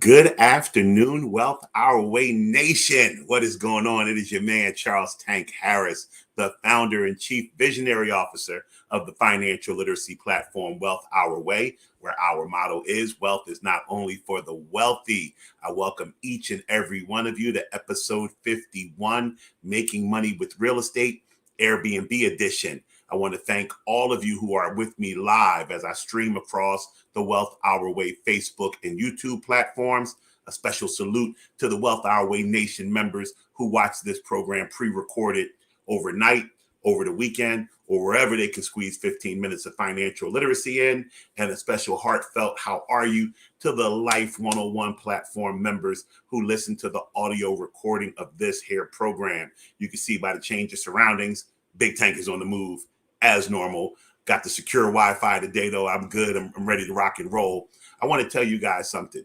Good afternoon, Wealth Our Way Nation. What is going on? It is your man, Charles Tank Harris, the founder and chief visionary officer of the financial literacy platform, Wealth Our Way, where our motto is wealth is not only for the wealthy. I welcome each and every one of you to episode 51, Making Money with Real Estate, Airbnb edition. I want to thank all of you who are with me live as I stream across the Wealth Our Way Facebook and YouTube platforms. A special salute to the Wealth Our Way Nation members who watch this program pre-recorded overnight, over the weekend, or wherever they can squeeze 15 minutes of financial literacy in. And a special heartfelt how are you to the Life 101 platform members who listen to the audio recording of this here program. You can see by the change of surroundings, Big Tank is on the move as normal. Got the secure Wi-Fi today, though. I'm good. I'm ready to rock and roll. I want to tell you guys something.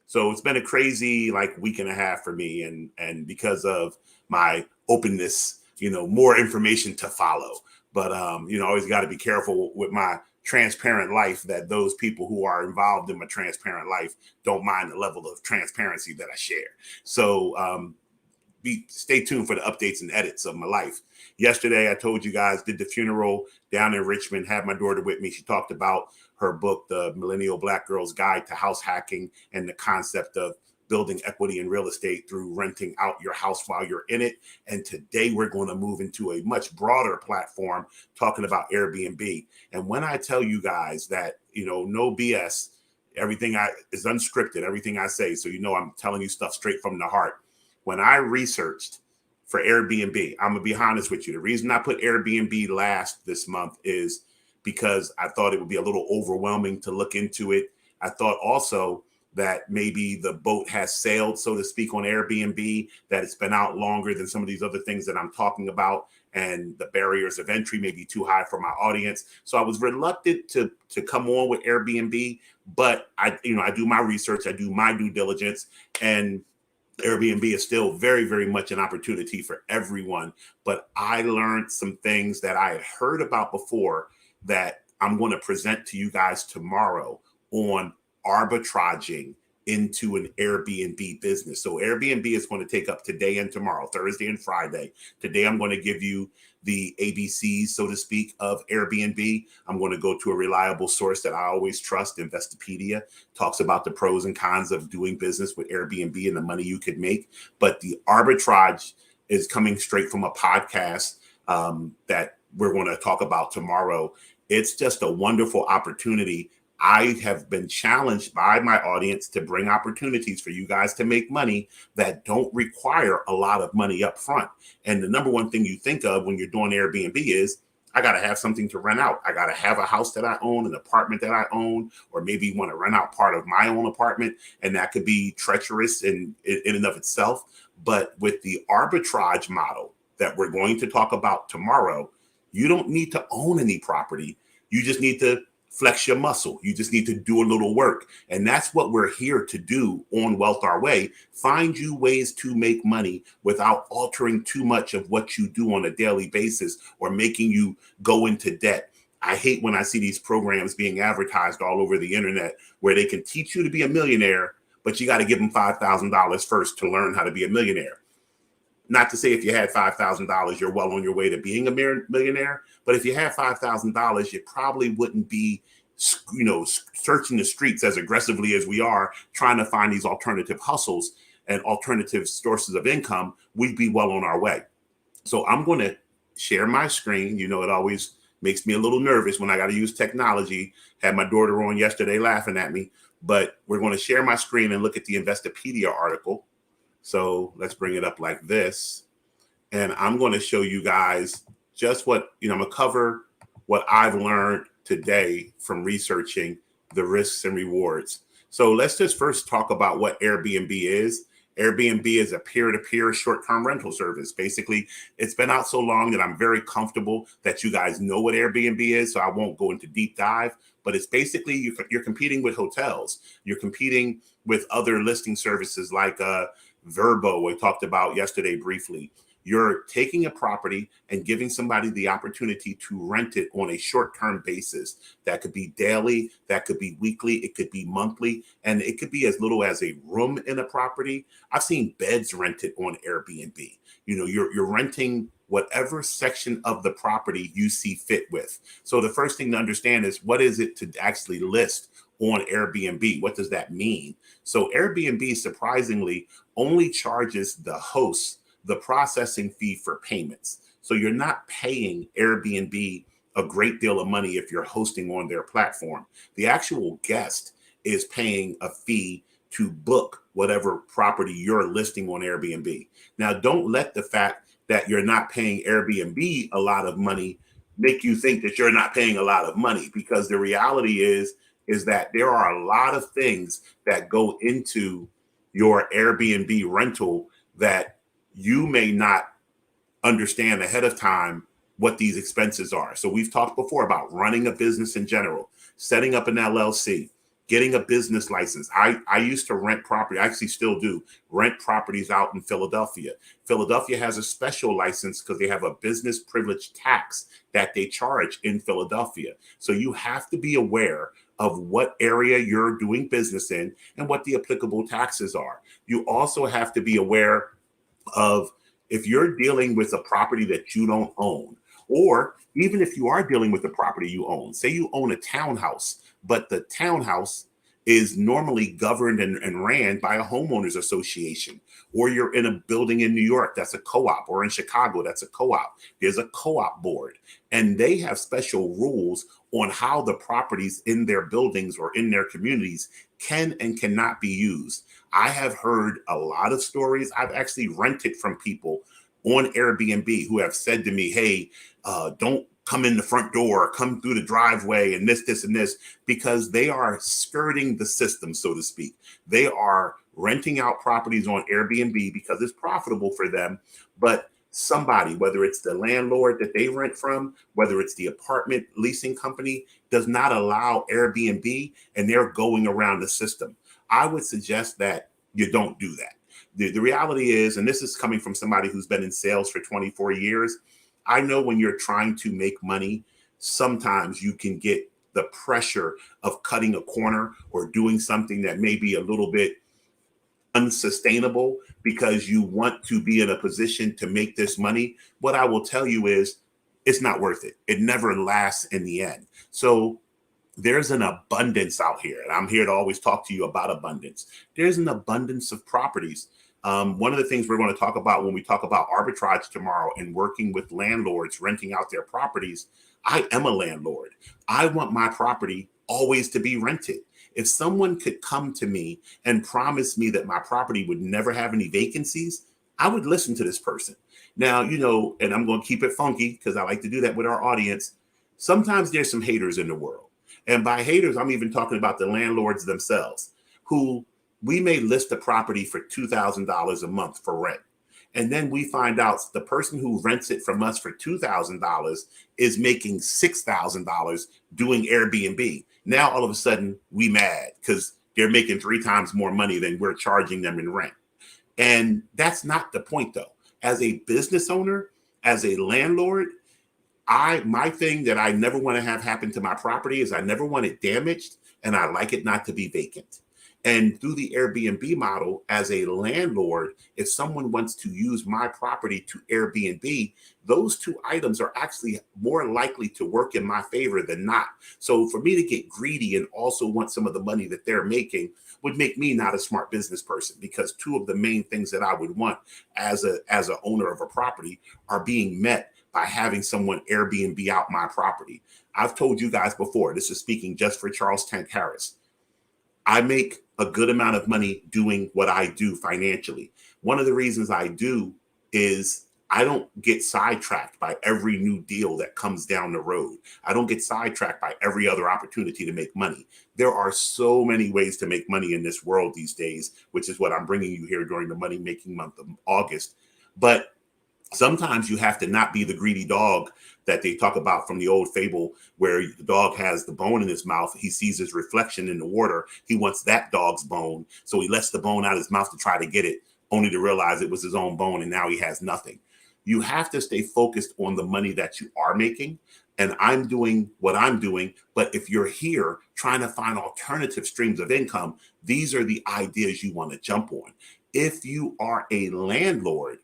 So it's been a crazy week and a half for me, and because of my openness, more information to follow. But always got to be careful with my transparent life, that those people who are involved in my transparent life don't mind the level of transparency that I share. So stay tuned for the updates and edits of my life. Yesterday, I told you guys, did the funeral down in Richmond, had my daughter with me. She talked about her book, The Millennial Black Girl's Guide to House Hacking, and the concept of building equity in real estate through renting out your house while you're in it. And today we're going to move into a much broader platform talking about Airbnb. And when I tell you guys that, no BS, everything is unscripted, everything I say. So, I'm telling you stuff straight from the heart. When I researched for Airbnb, I'm going to be honest with you. The reason I put Airbnb last this month is because I thought it would be a little overwhelming to look into it. I thought also that maybe the boat has sailed, so to speak, on Airbnb, that it's been out longer than some of these other things that I'm talking about, and the barriers of entry may be too high for my audience. So I was reluctant to come on with Airbnb, but I do my research, I do my due diligence, and Airbnb is still very, very much an opportunity for everyone. But I learned some things that I had heard about before that I'm going to present to you guys tomorrow on arbitraging into an Airbnb business. So Airbnb is going to take up today and tomorrow, Thursday and Friday. Today, I'm going to give you the ABCs, so to speak, of Airbnb. I'm going to go to a reliable source that I always trust. Investopedia talks about the pros and cons of doing business with Airbnb and the money you could make. But the arbitrage is coming straight from a podcast that we're going to talk about tomorrow. It's just a wonderful opportunity. I have been challenged by my audience to bring opportunities for you guys to make money that don't require a lot of money up front. And the number one thing you think of when you're doing Airbnb is, I got to have something to rent out. I got to have a house that I own, an apartment that I own, or maybe want to rent out part of my own apartment. And that could be treacherous in and of itself. But with the arbitrage model that we're going to talk about tomorrow, you don't need to own any property. You just need to flex your muscle. You just need to do a little work. And that's what we're here to do on Wealth Our Way. Find you ways to make money without altering too much of what you do on a daily basis or making you go into debt. I hate when I see these programs being advertised all over the internet where they can teach you to be a millionaire, but you got to give them $5,000 first to learn how to be a millionaire. Not to say if you had $5,000, you're well on your way to being a millionaire. But if you had $5,000, you probably wouldn't be, searching the streets as aggressively as we are, trying to find these alternative hustles and alternative sources of income. We'd be well on our way. So I'm going to share my screen. It always makes me a little nervous when I got to use technology. Had my daughter on yesterday laughing at me. But we're going to share my screen and look at the Investopedia article. So let's bring it up like this. And I'm going to show you guys just what, I'm going to cover what I've learned today from researching the risks and rewards. So let's just first talk about what Airbnb is. Airbnb is a peer-to-peer short-term rental service. Basically, it's been out so long that I'm very comfortable that you guys know what Airbnb is, so I won't go into deep dive. But it's basically you're competing with hotels. You're competing with other listing services like Verbo, we talked about yesterday briefly. You're taking a property and giving somebody the opportunity to rent it on a short-term basis. That could be daily, that could be weekly, it could be monthly, and it could be as little as a room in a property. I've seen beds rented on Airbnb. You're renting whatever section of the property you see fit with. So the first thing to understand is, what is it to actually list on Airbnb? What does that mean? So Airbnb surprisingly only charges the host the processing fee for payments. So you're not paying Airbnb a great deal of money if you're hosting on their platform. The actual guest is paying a fee to book whatever property you're listing on Airbnb. Now, don't let the fact that you're not paying Airbnb a lot of money make you think that you're not paying a lot of money, because the reality is that there are a lot of things that go into your Airbnb rental that you may not understand ahead of time what these expenses are. So we've talked before about running a business in general, setting up an LLC, getting a business license. I used to rent property. I actually still do rent properties out in Philadelphia. Philadelphia has a special license because they have a business privilege tax that they charge in Philadelphia. So you have to be aware of what area you're doing business in and what the applicable taxes are. You also have to be aware of, if you're dealing with a property that you don't own, or even if you are dealing with a property you own, say you own a townhouse, but the townhouse is normally governed and ran by a homeowners association, or you're in a building in New York that's a co-op, or in Chicago that's a co-op. There's a co-op board, and they have special rules on how the properties in their buildings or in their communities can and cannot be used. I have heard a lot of stories. I've actually rented from people on Airbnb who have said to me, hey, don't come in the front door, come through the driveway, and this, and this, because they are skirting the system, so to speak. They are renting out properties on Airbnb because it's profitable for them, but somebody, whether it's the landlord that they rent from, whether it's the apartment leasing company, does not allow Airbnb, and they're going around the system. I would suggest that you don't do that. The reality is, and this is coming from somebody who's been in sales for 24 years, I know when you're trying to make money, sometimes you can get the pressure of cutting a corner or doing something that may be a little bit unsustainable because you want to be in a position to make this money. What I will tell you is, it's not worth it. It never lasts in the end. So there's an abundance out here, and I'm here to always talk to you about abundance. There's an abundance of properties. One of the things we're going to talk about when we talk about arbitrage tomorrow and working with landlords renting out their properties, I am a landlord. I want my property always to be rented. If someone could come to me and promise me that my property would never have any vacancies, I would listen to this person. Now, and I'm going to keep it funky because I like to do that with our audience. Sometimes there's some haters in the world. And by haters, I'm even talking about the landlords themselves, who we may list a property for $2,000 a month for rent. And then we find out the person who rents it from us for $2,000 is making $6,000 doing Airbnb. Now, all of a sudden, we mad because they're making 3 times more money than we're charging them in rent. And that's not the point, though. As a business owner, as a landlord, my thing that I never want to have happen to my property is I never want it damaged, and I like it not to be vacant. And through the Airbnb model, as a landlord, if someone wants to use my property to Airbnb, those 2 items are actually more likely to work in my favor than not. So for me to get greedy and also want some of the money that they're making would make me not a smart business person, because 2 of the main things that I would want as a owner of a property are being met by having someone Airbnb out my property. I've told you guys before, this is speaking just for Charles Tank Harris, I make a good amount of money doing what I do financially. One of the reasons I do is I don't get sidetracked by every new deal that comes down the road. I don't get sidetracked by every other opportunity to make money. There are so many ways to make money in this world these days, which is what I'm bringing you here during the money making month of August. But sometimes you have to not be the greedy dog that they talk about from the old fable, where the dog has the bone in his mouth. He sees his reflection in the water. He wants that dog's bone. So he lets the bone out of his mouth to try to get it, only to realize it was his own bone. And now he has nothing. You have to stay focused on the money that you are making. And I'm doing what I'm doing. But if you're here trying to find alternative streams of income, these are the ideas you want to jump on. If you are a landlord,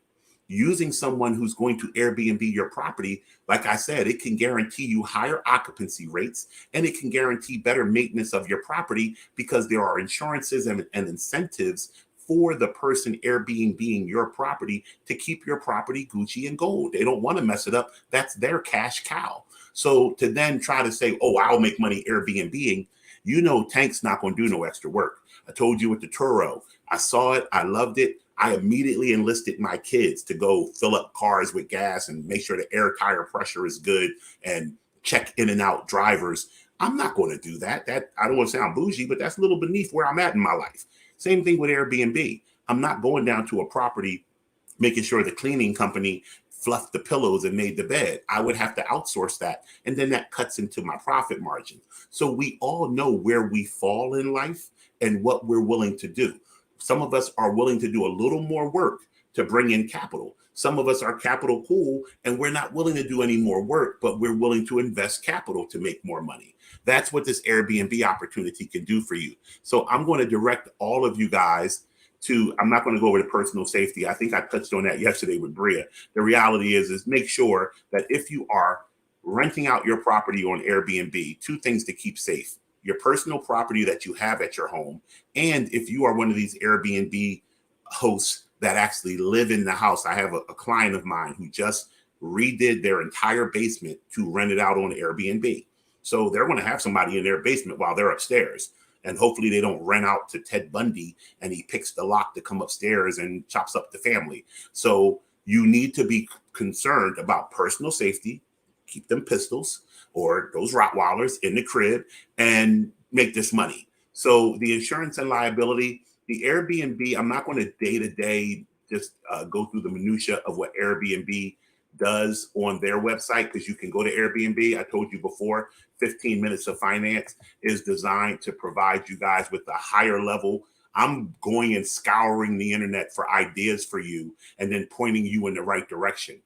using someone who's going to Airbnb your property, like I said, it can guarantee you higher occupancy rates and it can guarantee better maintenance of your property because there are insurances and incentives for the person Airbnb your property to keep your property Gucci and gold. They don't want to mess it up. That's their cash cow. So to then try to say, oh, I'll make money Airbnb, Tank's not going to do no extra work. I told you with the Turo, I saw it. I loved it. I immediately enlisted my kids to go fill up cars with gas and make sure the air tire pressure is good and check in and out drivers. I'm not going to do that. I don't want to sound bougie, but that's a little beneath where I'm at in my life. Same thing with Airbnb. I'm not going down to a property, making sure the cleaning company fluffed the pillows and made the bed. I would have to outsource that. And then that cuts into my profit margin. So we all know where we fall in life and what we're willing to do. Some of us are willing to do a little more work to bring in capital. Some of us are capital cool and we're not willing to do any more work, but we're willing to invest capital to make more money. That's what this Airbnb opportunity can do for you. So I'm going to direct all of you guys to, I'm not going to go over to personal safety. I think I touched on that yesterday with Bria. The reality is make sure that if you are renting out your property on Airbnb, two things to keep safe: your personal property that you have at your home. And if you are one of these Airbnb hosts that actually live in the house, I have a client of mine who just redid their entire basement to rent it out on Airbnb. So they're going to have somebody in their basement while they're upstairs. And hopefully they don't rent out to Ted Bundy and he picks the lock to come upstairs and chops up the family. So you need to be concerned about personal safety, keep them pistols or those Rottweilers in the crib and make this money. So the insurance and liability, the Airbnb, I'm not going to day-to-day just go through the minutia of what Airbnb does on their website, because you can go to Airbnb. I told you before, 15 minutes of finance is designed to provide you guys with a higher level. I'm going and scouring the internet for ideas for you and then pointing you in the right direction.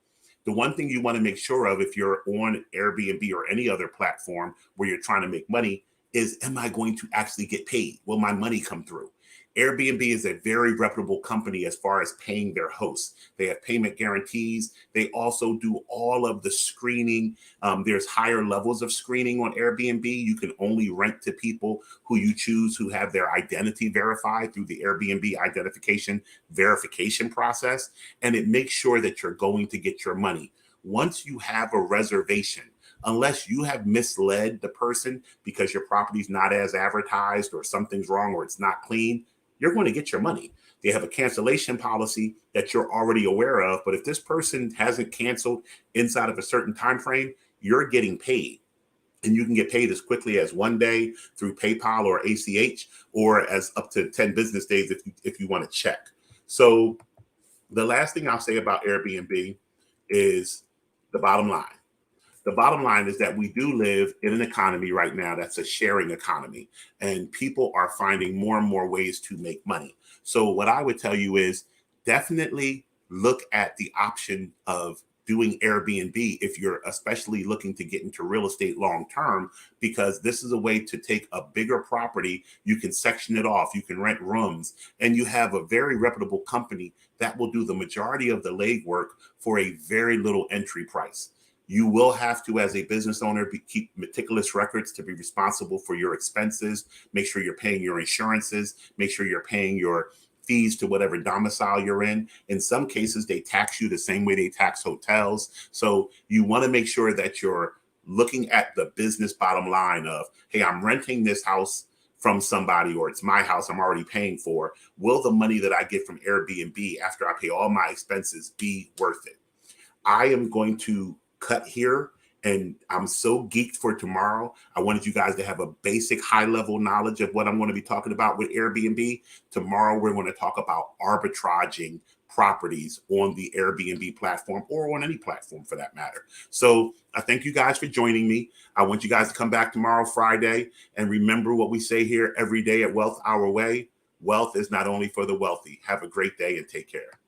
The one thing you want to make sure of if you're on Airbnb or any other platform where you're trying to make money is, am I going to actually get paid? Will my money come through? Airbnb is a very reputable company as far as paying their hosts. They have payment guarantees. They also do all of the screening. There's higher levels of screening on Airbnb. You can only rent to people who you choose who have their identity verified through the Airbnb identification verification process. And it makes sure that you're going to get your money. Once you have a reservation, unless you have misled the person because your property's not as advertised or something's wrong or it's not clean, you're going to get your money. They have a cancellation policy that you're already aware of. But if this person hasn't canceled inside of a certain time frame, you're getting paid. And you can get paid as quickly as 1 day through PayPal or ACH, or as up to 10 business days if you want to check. So the last thing I'll say about Airbnb is the bottom line. The bottom line is that we do live in an economy right now that's a sharing economy, and people are finding more and more ways to make money. So what I would tell you is definitely look at the option of doing Airbnb if you're especially looking to get into real estate long term, because this is a way to take a bigger property. You can section it off, you can rent rooms, and you have a very reputable company that will do the majority of the legwork for a very little entry price. You will have to, as a business owner, keep meticulous records to be responsible for your expenses. Make sure you're paying your insurances. Make sure you're paying your fees to whatever domicile you're in. In some cases, they tax you the same way they tax hotels. So you want to make sure that you're looking at the business bottom line of, hey, I'm renting this house from somebody, or it's my house I'm already paying for. Will the money that I get from Airbnb after I pay all my expenses be worth it? I am going to cut here, and I'm so geeked for tomorrow. I wanted you guys to have a basic high level knowledge of what I'm going to be talking about with Airbnb. Tomorrow, we're going to talk about arbitraging properties on the Airbnb platform, or on any platform for that matter. So I thank you guys for joining me. I want you guys to come back tomorrow, Friday, and remember what we say here every day at Wealth Our Way. Wealth is not only for the wealthy. Have a great day and take care.